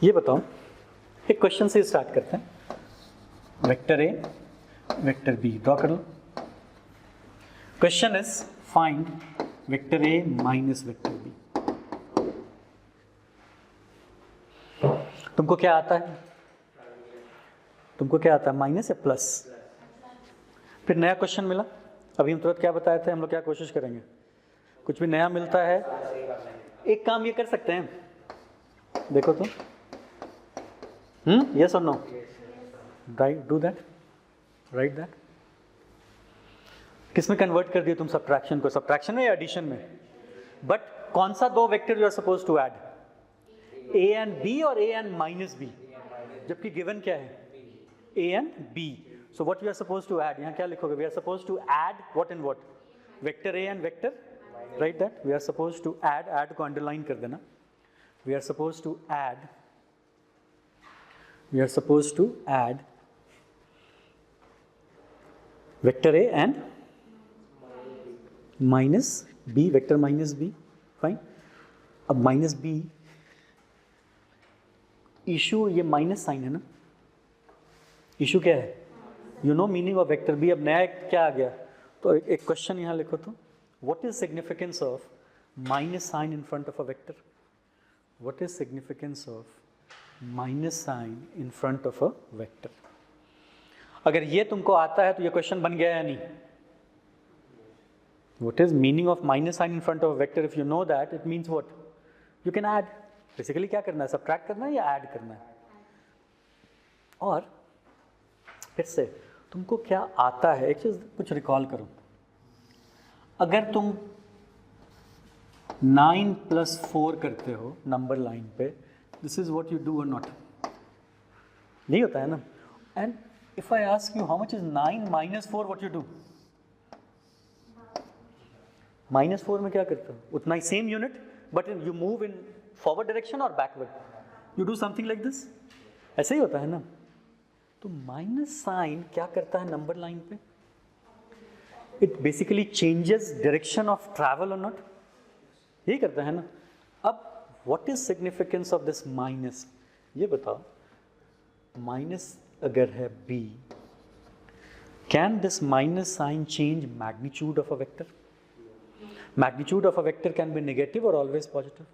ये बताओ, एक क्वेश्चन से स्टार्ट करते हैं। Vector A vector B draw कर लो। Question is find vector A minus vector B. तुमको क्या आता है? तुमको क्या आता है, माइनस या प्लस? फिर नया क्वेश्चन मिला, अभी हम तुरंत क्या बताए थे, हम लोग क्या कोशिश करेंगे, कुछ भी नया मिलता है। एक काम ये कर सकते हैं, देखो तो, यस और no, right, do that, right that. किस में कन्वर्ट कर दिए तुम सब्ट्रैक्शन को? सब्ट्रैक्शन में या एडिशन में? बट कौन सा दो vector you are suppose to add, A and B और ए एंड माइनस बी, जबकि गिवन क्या है, A and B. So what you are suppose to add, यहाँ क्या लिखोगे? We are suppose to add what and what, vector A and vector, right that. We are suppose to add, add को underline कर देना। We are suppose to add, we are supposed to add vector A and minus B, vector minus B, fine। अब minus B, issue ये minus sign है ना, issue क्या है, you know meaning of vector B. अब नया क्या आ गया, तो एक क्वेश्चन यहाँ लिखो तो, what is significance of minus sign in front of a vector? What is significance of minus sign in front of a vector? अगर ये तुमको आता है तो ये क्वेश्चन बन गया या नहीं? What is meaning of minus sign in front of a vector? If you know that, it means what, you can add. Basically क्या करना है, सब्ट्रैक्ट करना है या ऐड करना है? और फिर से तुमको क्या आता है, एक चीज कुछ रिकॉल करो। अगर तुम 9 + 4 करते हो नंबर लाइन पे, this is what you do or not, नहीं होता है ना? And if I ask you how much is 9 - 4, what you do? -4 में क्या करते हो? उतना ही, same unit, but you move in forward direction or backward, you do something like this, ऐसे ही होता है ना? तो माइनस साइन क्या करता है नंबर लाइन पे? It basically changes direction of travel or not, यही करता है ना? अब what is significance of this minus, ये बताओ। माइनस अगर है b, can this minus sign change magnitude of a vector? Magnitude of a vector can be negative or always positive.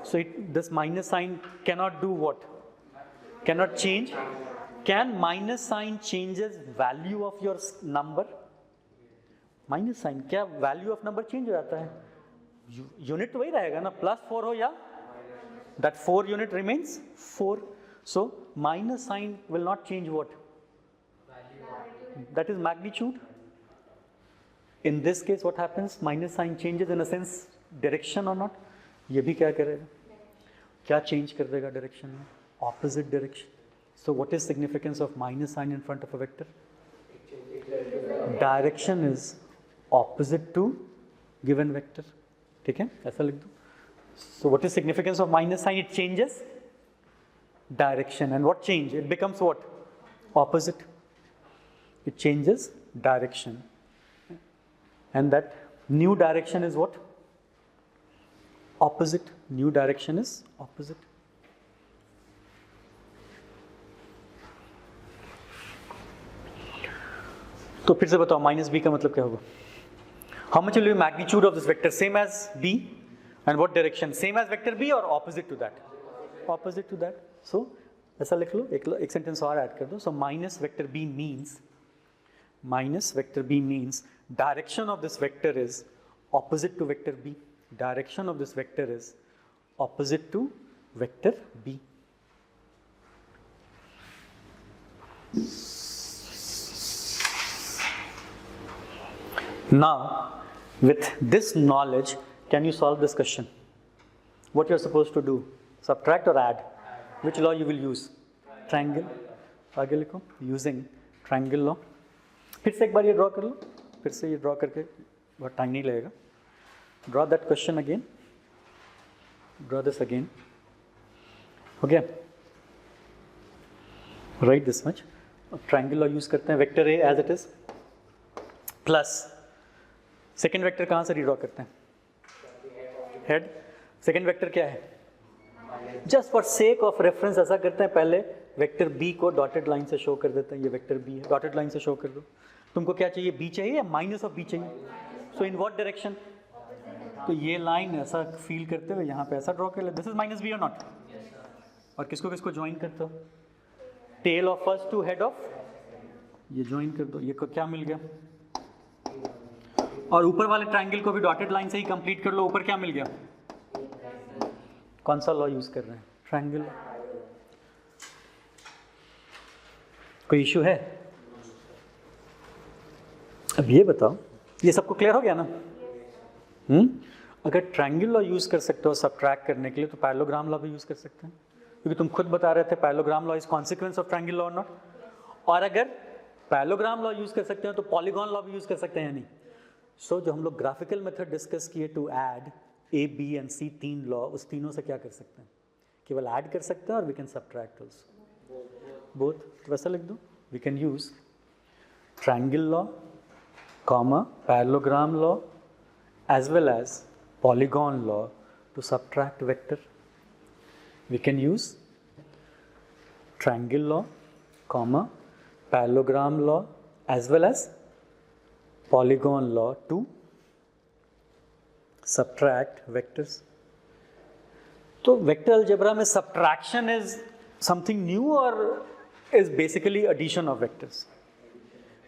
So this minus sign cannot do what? Cannot change. Can minus sign changes value of your number? Minus sign क्या value of number change हो जाता है? Unit वही रहेगा ना, +4 हो या that 4 unit remains 4. So minus sign will not change what? That is magnitude. In this case what happens, minus sign changes in a sense direction or not? ये भी क्या करेगा, क्या change कर देगा direction में? Opposite direction. So what is significance of minus sign in front of a vector? Direction is opposite to given vector, ठीक है, ऐसा लिख दो। So what is significance of minus sign? It changes direction, and what change? It becomes what? Opposite. It changes direction, and that new direction is what? Opposite. New direction is opposite. तो फिर से बताओ, minus B का मतलब क्या होगा? How much will be magnitude of this vector? Same as b, and what direction? Same as vector b or opposite to that? Opposite to that. So ऐसा लिख लो, एक सेंटेंस और ऐड कर दो। So minus vector b means, minus vector b means direction of this vector is opposite to vector b. Direction of this vector is opposite to vector b. Now, with this knowledge, can you solve this question? What you are supposed to do? Subtract or add? Which law you will use? Triangle. आगे लिखो, using triangle law. फिर से एक बार ये draw कर लो, फिर से ये ड्रॉ करके बहुत टाइम नहीं लगेगा। Draw that question again. Draw this again. हो गया? Write this much. अब triangle law use करते हैं, vector A as it is plus second vector कहाँ से रिड्रॉ करते हैं? हेड। सेकेंड वेक्टर क्या है? Just for sake of reference ऐसा करते हैं, पहले वेक्टर बी को डॉटेड लाइन से शो कर देते हैं, ये वेक्टर बी है, डॉटेड लाइन से शो कर दो। तुमको क्या चाहिए, बी चाहिए या माइनस ऑफ बी चाहिए? सो इन व्हाट डायरेक्शन? तो ये लाइन ऐसा फील करते हुए यहाँ पे ऐसा ड्रॉ कर ले, दिस इज माइनस बी और नॉट? और किसको किसको ज्वाइन करते हो? Tail of first to head of, ये ज्वाइन कर दो, ये को क्या मिल गया? और ऊपर वाले ट्रायंगल को भी डॉटेड लाइन से ही कंप्लीट कर लो, ऊपर क्या मिल गया? कौन सा लॉ यूज कर रहे हैं? ट्रायंगल। कोई इशू है? अब ये बताओ, ये सबको क्लियर हो गया ना? अगर ट्रायंगल लॉ यूज कर सकते हो सबट्रैक्ट करने के लिए, तो पैरेललोग्राम लॉ भी यूज कर सकते हैं, क्योंकि तुम खुद बता रहे थे parallelogram law is consequence of triangle law not. और अगर पैरेललोग्राम लॉ यूज कर सकते हो तो पॉलीगॉन लॉ भी यूज कर सकते हैं या नहीं? सो जो हम लोग ग्राफिकल मेथड डिस्कस किए to add A B and C, तीन लॉ, उस तीनों से क्या कर सकते हैं? केवल ऐड कर सकते हैं, और we can subtract also both. तो वैसा लिख दो, we can use triangle law comma parallelogram law as well as polygon law to subtract vector. We can use triangle law, comma, parallelogram law as well as polygon law to subtract vectors. तो vector algebra में subtraction is something new or is basically addition of vectors?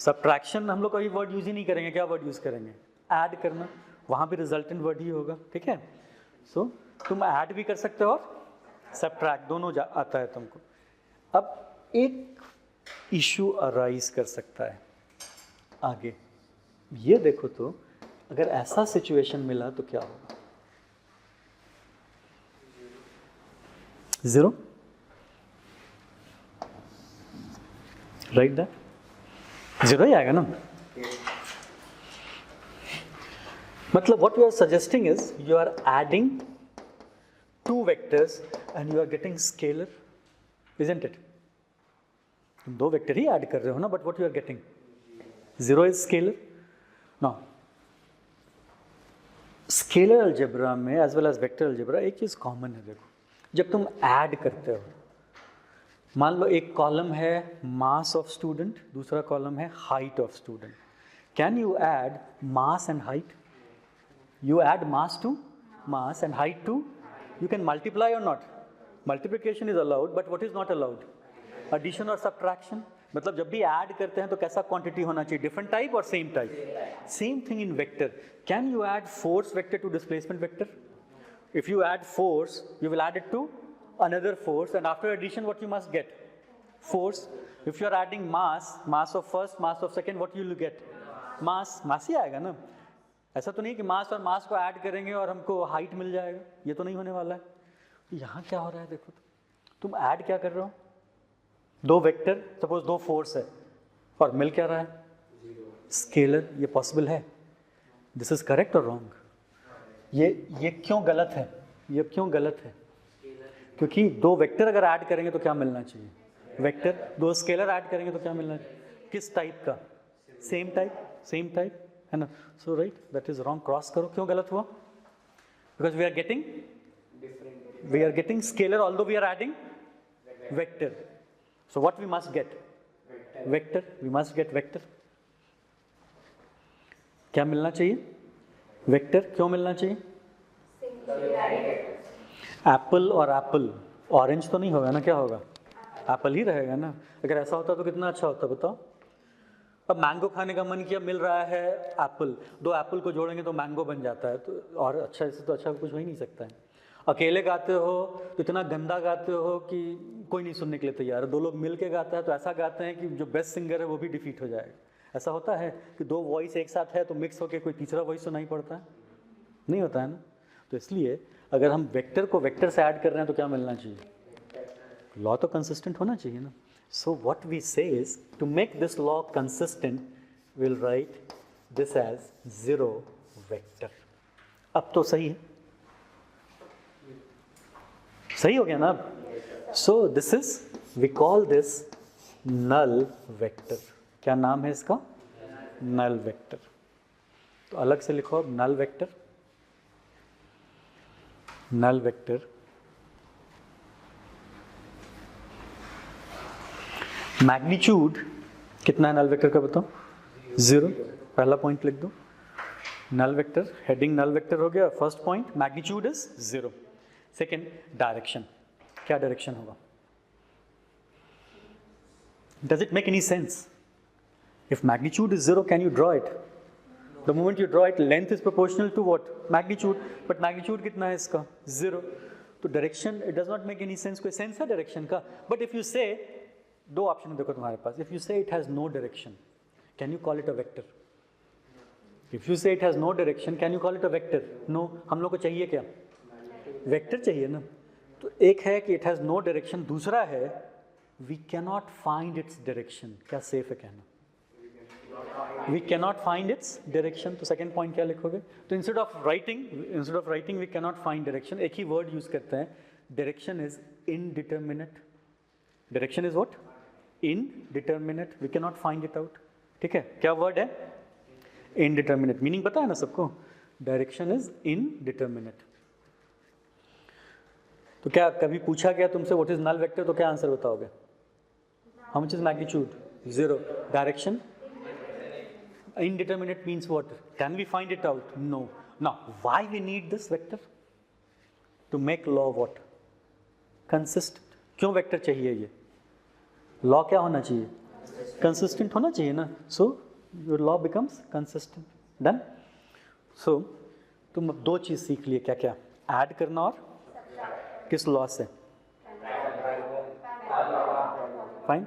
Subtraction हम लोग कोई word use ही नहीं करेंगे, क्या word use करेंगे? Add करना, वहाँ भी रिजल्टेंट वर्ड ही होगा, ठीक है? सो तुम ऐड भी कर सकते हो और सबट्रैक्ट, दोनों आता है तुमको। अब एक इशू अराइज कर सकता है आगे, ये देखो तो अगर ऐसा सिचुएशन मिला तो क्या होगा? 0, राइट? दैट 0 ही आएगा ना? मतलब what you are suggesting is you are adding two vectors and you are getting scalar, isn't it? तुम दो वेक्टर ही ऐड कर रहे हो ना, but what you are getting? 0 is scalar. Now, scalar algebra में as well as vector algebra एक चीज common है। देखो, जब तुम ऐड करते हो, मान लो एक कॉलम है मास ऑफ स्टूडेंट, दूसरा कॉलम है height of student. Can you add mass and height? You add mass to mass and height to, you can multiply or not? Multiplication is allowed, but what is not allowed? Addition or subtraction? मतलब जब भी add करते हैं तो कैसा quantity होना चाहिए? Different type और same type? Same thing in vector. Can you add force vector to displacement vector? If you add force, you will add it to another force, and after addition what you must get? Force. If you are adding mass, mass of first, mass of second, what you will get? Mass. mass ही आएगा ना? ऐसा तो नहीं कि मास और मास को add करेंगे और हमको हाइट मिल जाएगा, ये तो नहीं होने वाला है। तो यहाँ क्या हो रहा है देखो, तुम ऐड क्या कर रहे हो? दो वेक्टर, सपोज दो फोर्स है, और मिल क्या रहा है? स्केलर। ये पॉसिबल है? दिस इज करेक्ट और रॉन्ग? ये क्यों गलत है? ये क्यों गलत है? क्योंकि दो वेक्टर अगर ऐड करेंगे तो क्या मिलना चाहिए? वेक्टर। दो स्केलर ऐड करेंगे तो क्या मिलना चाहिए? किस टाइप का? सेम टाइप, सेम टाइप, है ना? So right, that is wrong. Cross करो, क्यों गलत हुआ? Because we are getting scalar although we are adding vector. So what we must get? Vector. We must get vector. क्या मिलना चाहिए? वेक्टर। क्यों मिलना चाहिए? एप्पल और एप्पल, ऑरेंज तो नहीं होगा ना? क्या होगा? एप्पल ही रहेगा ना? अगर ऐसा होता तो कितना अच्छा होता, बताओ। अब मैंगो खाने का मन किया, मिल रहा है एप्पल, दो एप्पल को जोड़ेंगे तो मैंगो बन जाता है, तो और अच्छा, इससे तो अच्छा कुछ हो ही नहीं सकता है। अकेले गाते हो तो इतना गंदा गाते हो कि कोई नहीं सुनने के लिए तैयार है। दो लोग मिल के गाता है तो ऐसा गाते हैं कि जो बेस्ट सिंगर है वो भी डिफीट हो जाएगा। ऐसा होता है कि दो वॉइस एक साथ है तो मिक्स होकर कोई तीसरा वॉइस सुनाई पड़ता है? नहीं होता है ना? तो इसलिए अगर हम वेक्टर को वेक्टर से ऐड कर रहे हैं तो क्या मिलना चाहिए? लॉ तो कंसिस्टेंट होना चाहिए ना। So what we say is, to make this law consistent, we'll write this as 0 vector. अब तो सही है, सही हो गया ना अब? So this is, we call this null vector. क्या नाम है इसका? null vector. तो अलग से लिखो अब null vector. null vector magnitude कितना है नल वेक्टर का बताओ? 0, पहला पॉइंट लिख दो। Null vector, heading null vector हो गया first point, magnitude is 0। Second, direction, क्या डायरेक्शन होगा? Does it make any sense? If magnitude is 0, can you draw it? The moment you draw it, length is proportional to what? Magnitude. But magnitude कितना है इसका? 0. तो direction, it does not make any sense. कोई sense है direction का? But if you say, दो option देखो तुम्हारे पास. If you say it has no direction, can you call it a vector? If you say it has no direction, can you call it a vector? No. हम लोग को चाहिए क्या? Vector चाहिए ना. तो एक है कि it has no direction, दूसरा है we cannot find its direction. क्या safe है कहना? We cannot find its direction. तो second point क्या लिखोगे? तो instead of writing we cannot find direction, एक ही word use करते हैं. Direction is indeterminate. Direction is what? Indeterminate. We cannot find it out. ठीक है? क्या word है? Indeterminate. Meaning पता है ना सबको? Direction is indeterminate. तो क्या कभी पूछा गया तुमसे what is null vector, तो क्या आंसर बताओगे? How much is magnitude? 0. Direction? Indeterminate means what? Can we find it out? No. Now, why we need this vector? To make law what? Consistent. क्यों vector चाहिए ये? Law क्या होना चाहिए? Consistent होना चाहिए ना? So, your law becomes consistent. Done? So, तुम अब दो चीज़ सीख लिए, क्या क्या? Add करना और किस law से? Fine?